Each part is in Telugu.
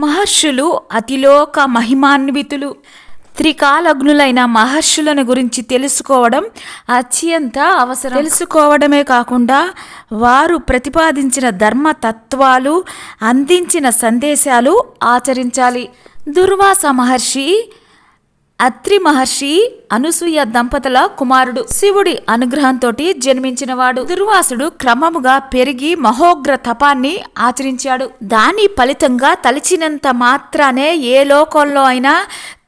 మహర్షులు అతిలోక మహిమాన్వితులు. త్రికాలగ్నులైన మహర్షులను గురించి తెలుసుకోవడం అత్యంత అవసరం. తెలుసుకోవడమే కాకుండా వారు ప్రతిపాదించిన ధర్మతత్వాలు, అందించిన సందేశాలు ఆచరించాలి. దుర్వాస మహర్షి అత్రి మహర్షి అనసూయ దంపతుల కుమారుడు. శివుడి అనుగ్రహంతో జన్మించినవాడు. దుర్వాసుడు క్రమముగా పెరిగి మహోగ్ర తపాన్ని ఆచరించాడు. దాని ఫలితంగా తలచినంత మాత్రానే ఏ లోకంలో అయినా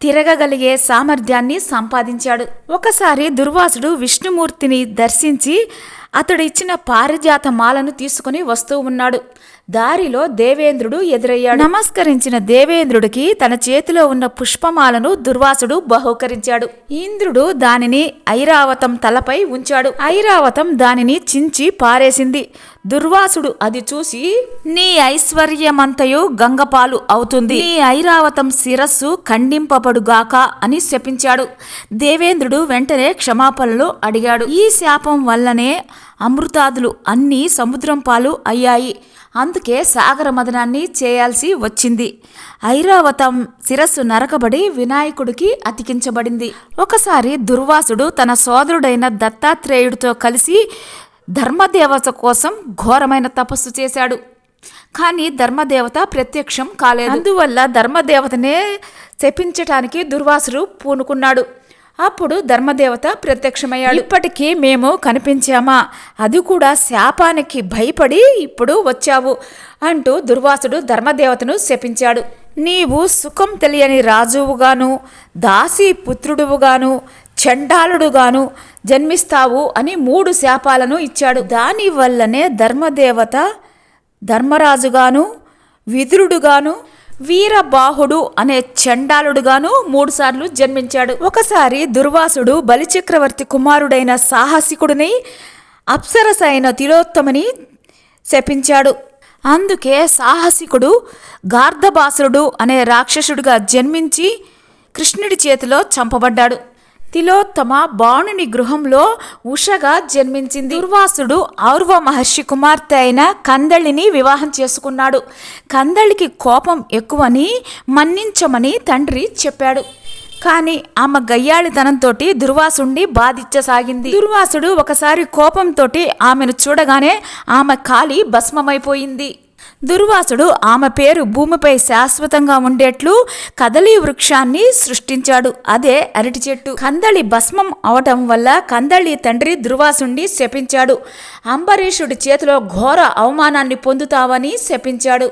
తిరగగలిగే సామర్థ్యాన్ని సంపాదించాడు. ఒకసారి దుర్వాసుడు విష్ణుమూర్తిని దర్శించి అతడు ఇచ్చిన పారిజాత మాలను తీసుకుని వస్తూ ఉన్నాడు. దారిలో దేవేంద్రుడు ఎదురయ్యాడు. నమస్కరించిన దేవేంద్రుడికి తన చేతిలో ఉన్న పుష్పమాలను దుర్వాసుడు బహూకరించాడు. ఇంద్రుడు దానిని ఐరావతం తలపై ఉంచాడు. ఐరావతం దానిని చించి పారేసింది. దుర్వాసుడు అది చూసి, నీ ఐశ్వర్యమంతయు గంగపాలు అవుతుంది, నీ ఐరావతం శిరస్సు ఖండింపబడుగాక అని శపించాడు. దేవేంద్రుడు వెంటనే క్షమాపణలు అడిగాడు. ఈ శాపం వల్లనే అమృతాదులు అన్నీ సముద్రం పాలు అయ్యాయి. అందుకే సాగర మదనాన్ని చేయాల్సి వచ్చింది. ఐరావతం శిరస్సు నరకబడి వినాయకుడికి అతికించబడింది. ఒకసారి దుర్వాసుడు తన సోదరుడైన దత్తాత్రేయుడితో కలిసి ధర్మదేవత కోసం ఘోరమైన తపస్సు చేశాడు. కానీ ధర్మదేవత ప్రత్యక్షం కాలేదు. అందువల్ల ధర్మదేవతనే శపించటానికి దుర్వాసుడు పూనుకున్నాడు. అప్పుడు ధర్మదేవత ప్రత్యక్షమయ్యాడు. ఇప్పటికీ మేము కనిపించామా? అది కూడా శాపానికి భయపడి ఇప్పుడు వచ్చావు అంటూ దుర్వాసుడు ధర్మదేవతను శపించాడు. నీవు సుఖం తెలియని రాజువుగాను, దాసీ పుత్రుడువుగాను, చండాలుడుగాను జన్మిస్తావు అని 3 శాపాలను ఇచ్చాడు. దానివల్లనే ధర్మదేవత ధర్మరాజుగాను, విదురుడుగాను, వీరబాహుడు అనే చండాలుడుగాను 3 సార్లు జన్మించాడు. ఒకసారి దుర్వాసుడు బలిచక్రవర్తి కుమారుడైన సాహసికుడిని, అప్సరసైన తిలోత్తమని శపించాడు. అందుకే సాహసికుడు గార్ధబాసురుడు అనే రాక్షసుడిగా జన్మించి కృష్ణుడి చేతిలో చంపబడ్డాడు. తిలోత్తమ బాణుని గృహంలో ఉషగా జన్మించింది. దుర్వాసుడు ఔర్వ మహర్షి కుమార్తె అయిన కందళిని వివాహం చేసుకున్నాడు. కందళికి కోపం ఎక్కువని మన్నించమని తండ్రి చెప్పాడు. కానీ ఆమె గయ్యాళితనంతో దుర్వాసుడిని బాధించసాగింది. దుర్వాసుడు ఒకసారి కోపంతో ఆమెను చూడగానే ఆమె కాలి భస్మమైపోయింది. దుర్వాసుడు ఆమె పేరు భూమిపై శాశ్వతంగా ఉండేట్లు కదలి వృక్షాన్ని సృష్టించాడు. అదే అరటి చెట్టు. కందళి భస్మం అవటం వల్ల కందళి తండ్రి దుర్వాసుడిని శపించాడు. అంబరీషుడి చేతిలో ఘోర అవమానాన్ని పొందుతావని శపించాడు.